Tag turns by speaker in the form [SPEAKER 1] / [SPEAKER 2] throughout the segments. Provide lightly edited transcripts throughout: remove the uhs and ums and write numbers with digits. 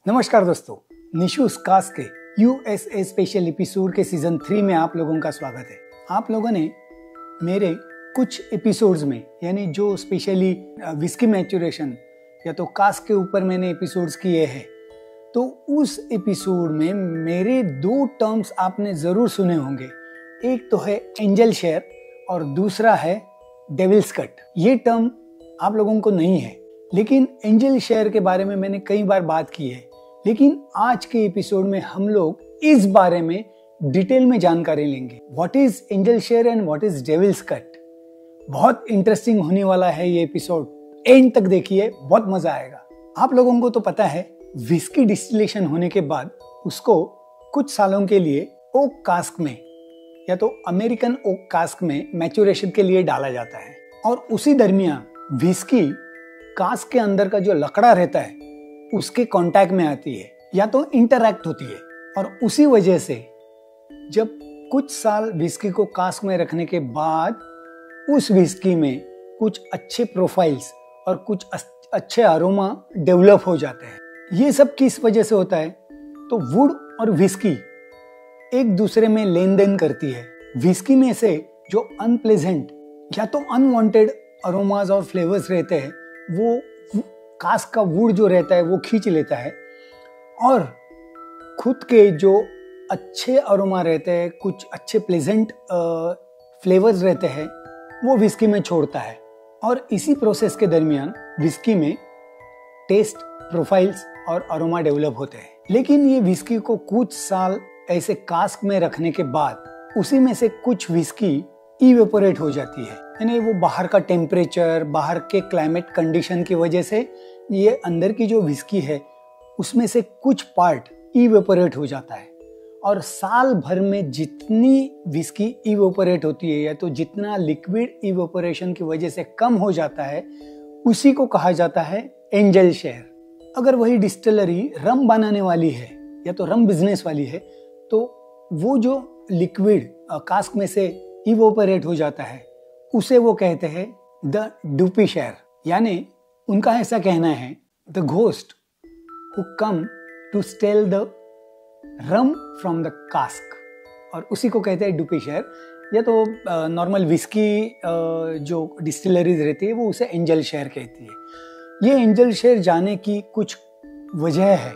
[SPEAKER 1] नमस्कार दोस्तों, निशूस कास्ट के यूएसए स्पेशल एपिसोड के सीजन 3 में आप लोगों का स्वागत है। आप लोगों ने मेरे कुछ एपिसोड्स में यानी जो स्पेशली विस्की मैचुरेशन या तो कास्ट के ऊपर मैंने एपिसोड्स किए हैं, तो उस एपिसोड में मेरे दो टर्म्स आपने जरूर सुने होंगे। एक तो है एंजल शेयर और दूसरा है डेविल्स कट। ये टर्म आप लोगों को नहीं है, लेकिन एंजल शेयर के बारे में मैंने कई बार बात की है। लेकिन आज के एपिसोड में हम लोग इस बारे में डिटेल में जानकारी लेंगे। What is angel share and what is devils cut. बहुत इंटरेस्टिंग होने वाला है ये एपिसोड, एंड तक देखिए, बहुत मजा आएगा। आप लोगों को तो पता है, विस्की डिस्टिलेशन होने के बाद उसको कुछ सालों के लिए ओक कास्क में या तो अमेरिकन ओक कास्क में मैचुरेशन के लिए डाला जाता है, और उसी दरमियान विस्की कास्क के अंदर का जो लकड़ा रहता है उसके कांटेक्ट में आती है या तो इंटरैक्ट होती है। और उसी वजह से जब कुछ साल विस्की को कास्क में रखने के बाद उस विस्की में कुछ अच्छे प्रोफाइल्स और कुछ अच्छे अरोमा डेवलप हो जाते हैं। ये सब किस वजह से होता है? तो वुड और विस्की एक दूसरे में लेन देन करती है। विस्की में से जो अनप्लेजेंट या तो अनवांटेड अरोमाज और फ्लेवर्स रहते हैं वो कास्क का वुड जो रहता है वो खींच लेता है, और खुद के जो अच्छे अरोमा रहते हैं, कुछ अच्छे प्लेजेंट फ्लेवर्स रहते हैं, वो विस्की में छोड़ता है। और इसी प्रोसेस के दरमियान विस्की में टेस्ट प्रोफाइल्स और अरोमा डेवलप होते हैं। लेकिन ये विस्की को कुछ साल ऐसे कास्क में रखने के बाद उसी में से कुछ विस्की इवेपोरेट हो जाती है, यानी वो बाहर का टेम्परेचर, बाहर के क्लाइमेट कंडीशन की वजह से ये अंदर की जो विस्की है उसमें से कुछ पार्ट इवेपोरेट हो जाता है। और साल भर में जितनी विस्की इवेपोरेट होती है या तो जितना लिक्विड इवेपोरेशन की वजह से कम हो जाता है, उसी को कहा जाता है एंजल शेयर। अगर वही डिस्टिलरी रम बनाने वाली है या तो रम बिजनेस वाली है, तो वो जो लिक्विड कास्क में से इवेपोरेट हो जाता है उसे वो कहते हैं द डुपी शेयर। यानी उनका ऐसा कहना है, the ghost who come to steal the rum from the cask, और उसी को कहते हैं डुपी शेयर। या तो नॉर्मल विस्की जो डिस्टिलरीज रहती है वो उसे एंजल शेयर कहती है। ये एंजल शेयर जाने की कुछ वजह है,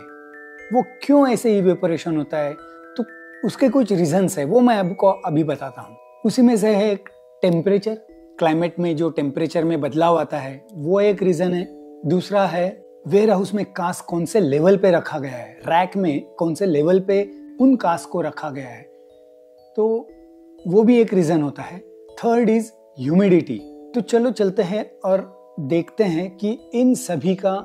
[SPEAKER 1] वो क्यों ऐसे इवेपोरेशन होता है, तो उसके कुछ रीजंस है, वो मैं आपको अभी बताता हूँ। उसी में से है एक टेम्परेचर, क्लाइमेट में जो टेम्परेचर में बदलाव आता है वो एक रीजन है। दूसरा है वेयर हाउस में कास्क कौन से लेवल पे रखा गया है, रैक में कौन से लेवल पे उन कास्क को रखा गया है, तो वो भी एक रीजन होता है। Third is humidity. तो चलो चलते हैं और देखते हैं कि इन सभी का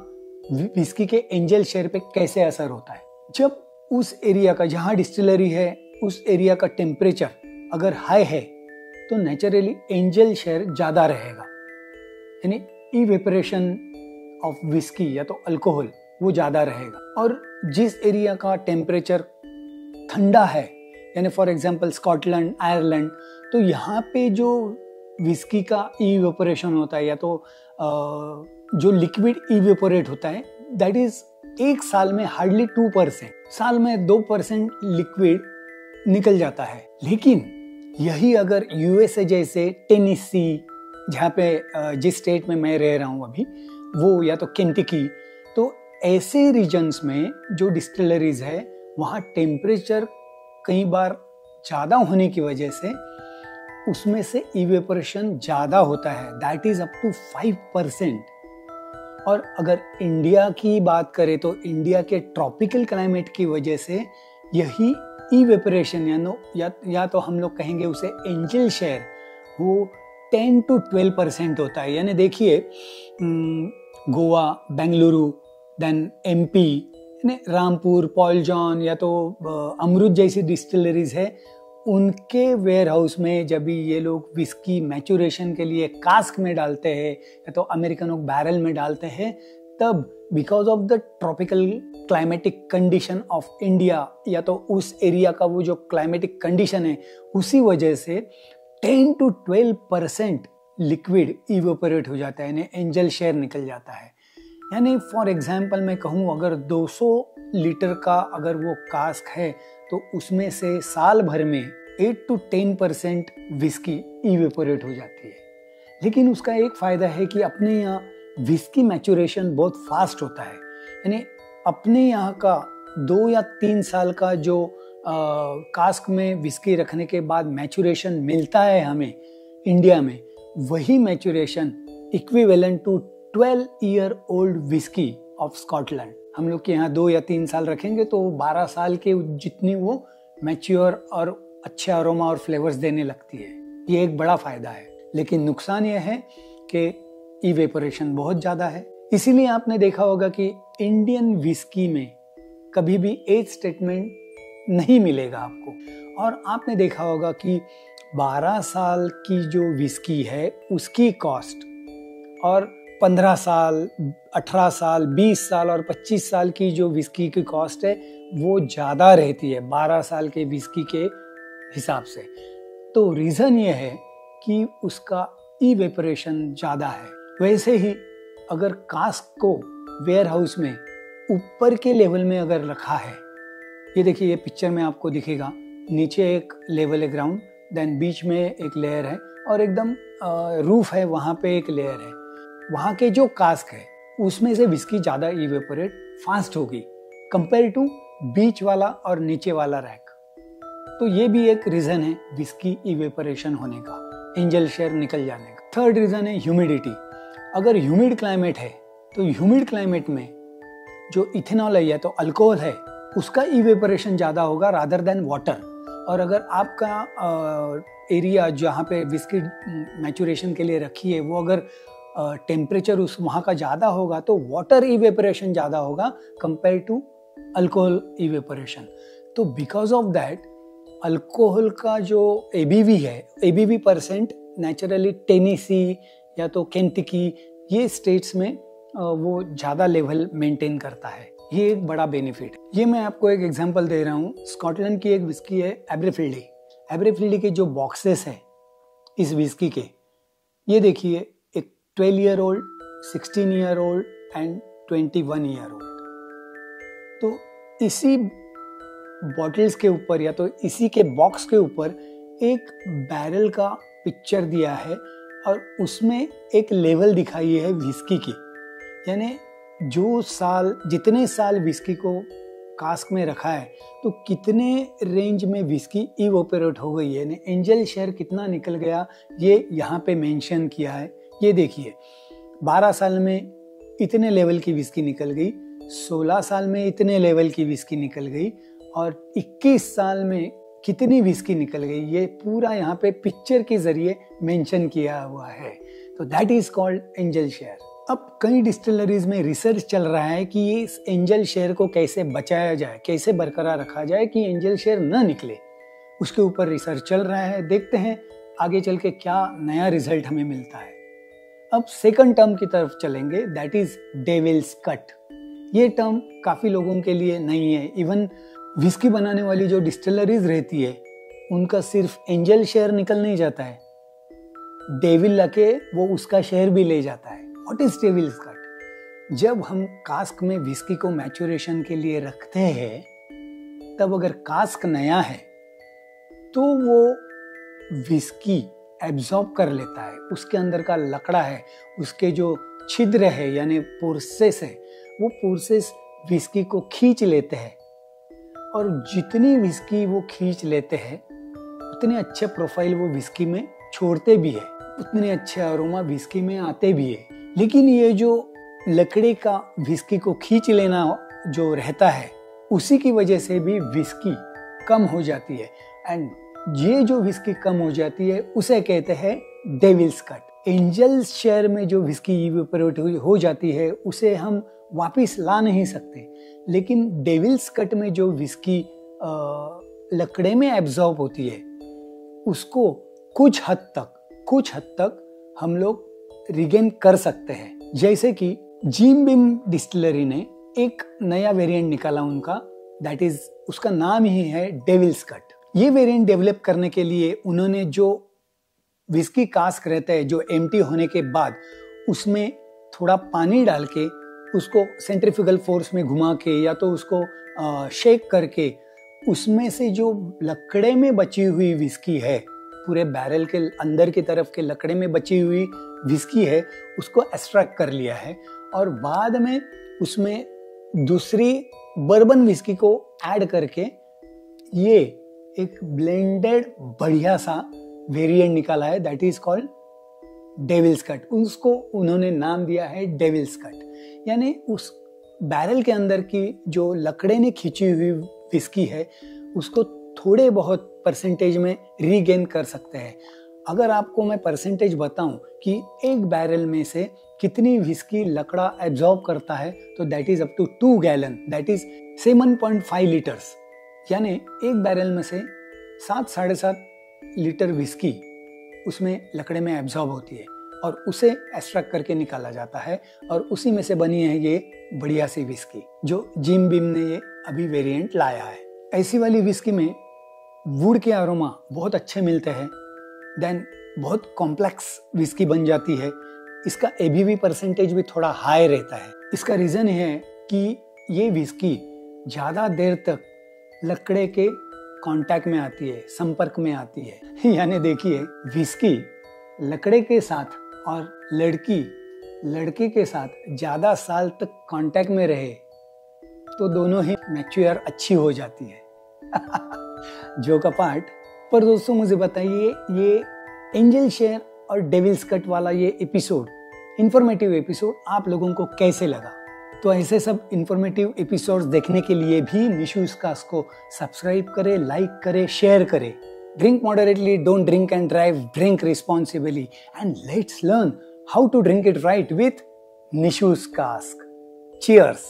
[SPEAKER 1] विस्की के एंजल शेयर पे कैसे असर होता है। जब उस एरिया का जहां डिस्टिलरी है उस एरिया का टेम्परेचर अगर हाई है तो नेचुरली एंजल शेयर ज्यादा रहेगा, यानी इवेपोरेशन ऑफ विस्की या तो अल्कोहल वो ज्यादा रहेगा। और जिस एरिया का टेम्परेचर ठंडा है, यानी फॉर एग्जांपल स्कॉटलैंड, आयरलैंड, तो यहाँ पे जो विस्की का इवेपोरेशन होता है या तो जो लिक्विड इवेपोरेट होता है, दैट इज एक साल में हार्डली 2%, साल में 2% लिक्विड निकल जाता है। लेकिन यही अगर यूएसए जैसे टेनेसी, जहाँ पे जिस स्टेट में मैं रह रहा हूँ अभी, वो या तो केंटकी, तो ऐसे रीजन्स में जो डिस्टिलरीज है वहाँ टेम्परेचर कई बार ज़्यादा होने की वजह से उसमें से इवेपोरेशन ज़्यादा होता है, दैट इज अप टू 5%। और अगर इंडिया की बात करें तो इंडिया के ट्रॉपिकल क्लाइमेट की वजह से यही इवेपोरेशन या तो हम लोग कहेंगे उसे एंजल शेयर, वो 10 to 12% होता है। यानी देखिए Goa, Bengaluru, then MP, Rampur, Paul John या तो अमृत जैसी डिस्टिलरीज है, उनके वेयर हाउस में जब भी ये लोग विस्की मैचुरेशन के लिए कास्क में डालते हैं या तो अमेरिकन ओक बैरल में डालते हैं, तब because of the tropical climatic condition of India या तो उस एरिया का वो जो क्लाइमेटिक कंडीशन है, उसी वजह से 10 to 12% लिक्विड इवेपोरेट हो जाता है, यानी एंजल शेयर निकल जाता है। यानी फॉर एग्जाम्पल मैं कहूँ, अगर 200 लीटर का अगर वो कास्क है तो उसमें से साल भर में 8 to 10% विस्की इवेपोरेट हो जाती है। लेकिन उसका एक फायदा है कि अपने यहाँ विस्की मैचुरेशन बहुत फास्ट होता है, यानी अपने यहाँ का 2 या 3 साल का जो कास्क में विस्की रखने के बाद मैचुरेशन मिलता है हमें इंडिया में, वही maturation equivalent to 12 year old whisky of Scotland. हम लोग के यहाँ 2 या 3 साल रखेंगे तो 12 साल के जितनी वो मैच्योर और अच्छे अरोमा और फ्लेवर्स देने लगती है। ये एक बड़ा फायदा है। लेकिन नुकसान यह है कि इवेपोरेशन बहुत ज़्यादा है। इसीलिए आपने देखा होगा कि इंडियन विस्की में कभी भी एज स्टेटमेंट नहीं मिलेगा आपको। और आपने देखा होगा कि 12 साल की जो विस्की है उसकी कॉस्ट और 15 साल, 18 साल, 20 साल और 25 साल की जो विस्की की कॉस्ट है वो ज़्यादा रहती है 12 साल के विस्की के हिसाब से। तो रीज़न ये है कि उसका इवेपोरेशन ज़्यादा है। वैसे ही अगर कास्क को वेयर हाउस में ऊपर के लेवल में अगर रखा है, ये देखिए ये पिक्चर में आपको दिखेगा, नीचे एक लेवल है ग्राउंड, देन बीच में एक लेयर है और एकदम रूफ है, वहाँ पे एक लेयर है। वहाँ के जो कास्क है उसमें से विस्की ज़्यादा इवेपोरेट फास्ट होगी कंपेयर टू बीच वाला और नीचे वाला रैक। तो ये भी एक रीज़न है विस्की इवेपोरेशन होने का, एंजल शेयर निकल जाने का। थर्ड रीज़न है ह्यूमिडिटी। अगर ह्यूमिड क्लाइमेट है तो ह्यूमिड क्लाइमेट में जो इथेनॉल है या तो अल्कोहल है उसका इवेपोरेशन ज़्यादा होगा रादर देन वाटर। और अगर आपका एरिया जहाँ पे विस्की मैचुरेशन के लिए रखी है वो अगर टेम्परेचर उस वहाँ का ज़्यादा होगा तो वाटर इवेपोरेशन ज़्यादा होगा कंपेयर टू अल्कोहल इवेपोरेशन। तो बिकॉज ऑफ दैट अल्कोहल का जो एबीवी है, एबीवी परसेंट नेचुरली टेनेसी या तो केंटकी ये स्टेट्स में वो ज़्यादा लेवल मेंटेन करता है। ये एक बड़ा बेनिफिट है। ये मैं आपको एक एग्जांपल दे रहा हूँ। स्कॉटलैंड की एक विस्की है एब्रेफिल्डी। एब्रेफिल्डी के जो बॉक्सेस हैं इस विस्की के, ये देखिए, एक 12 year old, 16 year old and 21 year old. तो इसी बॉटल्स के ऊपर या तो इसी के बॉक्स के ऊपर एक बैरल का पिक्चर दिया है और उसमें एक लेवल दिखाई है विस्की की, यानी जो साल, जितने साल विस्की को कास्क में रखा है तो कितने रेंज में विस्की इवोपोरेट हो गई है, यानी एंजल शेयर कितना निकल गया, ये यहाँ पे मेंशन किया है। ये देखिए 12 साल में इतने लेवल की विस्की निकल गई, 16 साल में इतने लेवल की विस्की निकल गई और 21 साल में कितनी विस्की निकल गई, ये पूरा यहाँ पे पिक्चर के जरिए मेंशन किया हुआ है। तो that is called angel share. अब कई डिस्टिलरीज में रिसर्च चल रहा है कि इस एंजल शेयर को कैसे बचाया जाए, कैसे बरकरार रखा जाए कि एंजल शेयर न निकले। उसके ऊपर रिसर्च चल रहा है। देखते हैं आगे चल के क्या नया रिजल्ट हमें मिलता है। अब सेकंड टर्म की तरफ चलेंगे, दैट इज डेविल्स कट। ये टर्म काफी लोगों के लिए नहीं है। इवन विस्की बनाने वाली जो डिस्टिलरीज रहती है उनका सिर्फ एंजल शेयर निकल नहीं जाता है, डेविल लके वो उसका शेयर भी ले जाता है। What is devils cut? जब हम कास्क में विस्की को मैचुरेशन के लिए रखते हैं तब अगर कास्क नया है तो वो विस्की एब्जॉर्ब कर लेता है, उसके अंदर का लकड़ा है, उसके जो छिद्र है यानी पोर्सेस है, वो पोर्सेस विस्की को खींच लेते हैं और जितनी विस्की वो खींच लेते हैं उतने अच्छे प्रोफाइल वो विस्की में छोड़ते भी है, उतने अच्छे अरोमा विस्की में आते भी है। लेकिन ये जो लकड़े का विस्की को खींच लेना जो रहता है उसी की वजह से भी विस्की कम हो जाती है। एंड ये जो विस्की कम हो जाती है उसे कहते हैं डेविल्स कट। एंजल शेयर में जो विस्की इवेपोरेट हो जाती है उसे हम वापस ला नहीं सकते, लेकिन डेविल्स कट में जो विस्की लकड़े में एब्जॉर्ब होती है उसको कुछ हद तक हम लोग रिगेन कर सकते हैं। जैसे कि जिम बिम डिस्टिलरी ने एक नया वेरिएंट निकाला उनका, दैट इज, उसका नाम ही है डेविल्स कट। ये वेरिएंट डेवलप करने के लिए उन्होंने जो विस्की कास्क रहता है जो एम्प्टी होने के बाद उसमें थोड़ा पानी डाल के उसको सेंट्रीफ्यूगल फोर्स में घुमा के या तो उसको शेक करके उसमें से जो लकड़े में बची हुई विस्की है, पूरे बैरल के अंदर की तरफ के लकड़े में बची हुई विस्की है, उसको एक्सट्रैक्ट कर लिया है और बाद में उसमें दूसरी बर्बन विस्की को ऐड करके ये एक ब्लेंडेड बढ़िया सा वेरिएंट निकाला है, that is called Devil's Cut. उसको उन्होंने नाम दिया है डेविल्स कट। यानी उस बैरल के अंदर की जो लकड़े ने खींची हुई विस्की है उसको थोड़े बहुत परसेंटेज में रीगेन कर सकते हैं। अगर आपको मैं परसेंटेज बताऊं कि एक बैरल में से कितनी विस्की लकड़ा एब्जॉर्ब करता है, तो that is up to 2 gallon, that is 7.5 litres. यानी एक बैरल में से 7-7.5 लीटर विस्की उसमें लकड़े में एब्जॉर्ब होती है और उसे एक्सट्रैक्ट करके निकाला जाता है और उसी में से बनी है ये बढ़िया सी विस्की जो जिम बीम ने ये अभी वेरिएंट लाया है। ऐसी वाली विस्की में वुड के अरोमा बहुत अच्छे मिलते हैं, देन बहुत कॉम्प्लेक्स विस्की बन जाती है। इसका एबीवी परसेंटेज भी थोड़ा हाई रहता है। इसका रीज़न है कि ये विस्की ज़्यादा देर तक लकड़े के कांटेक्ट में आती है, संपर्क में आती है। यानी देखिए, विस्की लकड़े के साथ और लड़के के साथ ज़्यादा साल तक कांटेक्ट में रहे तो दोनों ही मैच्योर अच्छी हो जाती है। Joke apart. पर दोस्तों मुझे बताइए, ये एंजल शेयर और डेविल्स कट वाला ये एपिसोड, इंफॉर्मेटिव एपिसोड आप लोगों को कैसे लगा? तो ऐसे सब इंफॉर्मेटिव एपिसोड्स देखने के लिए भी निशूज कास्ट को सब्सक्राइब करें, लाइक करें, शेयर करें। Drink moderately, don't drink and drive, drink responsibly, and let's learn how to drink it right with Nishu's Cask. Cheers!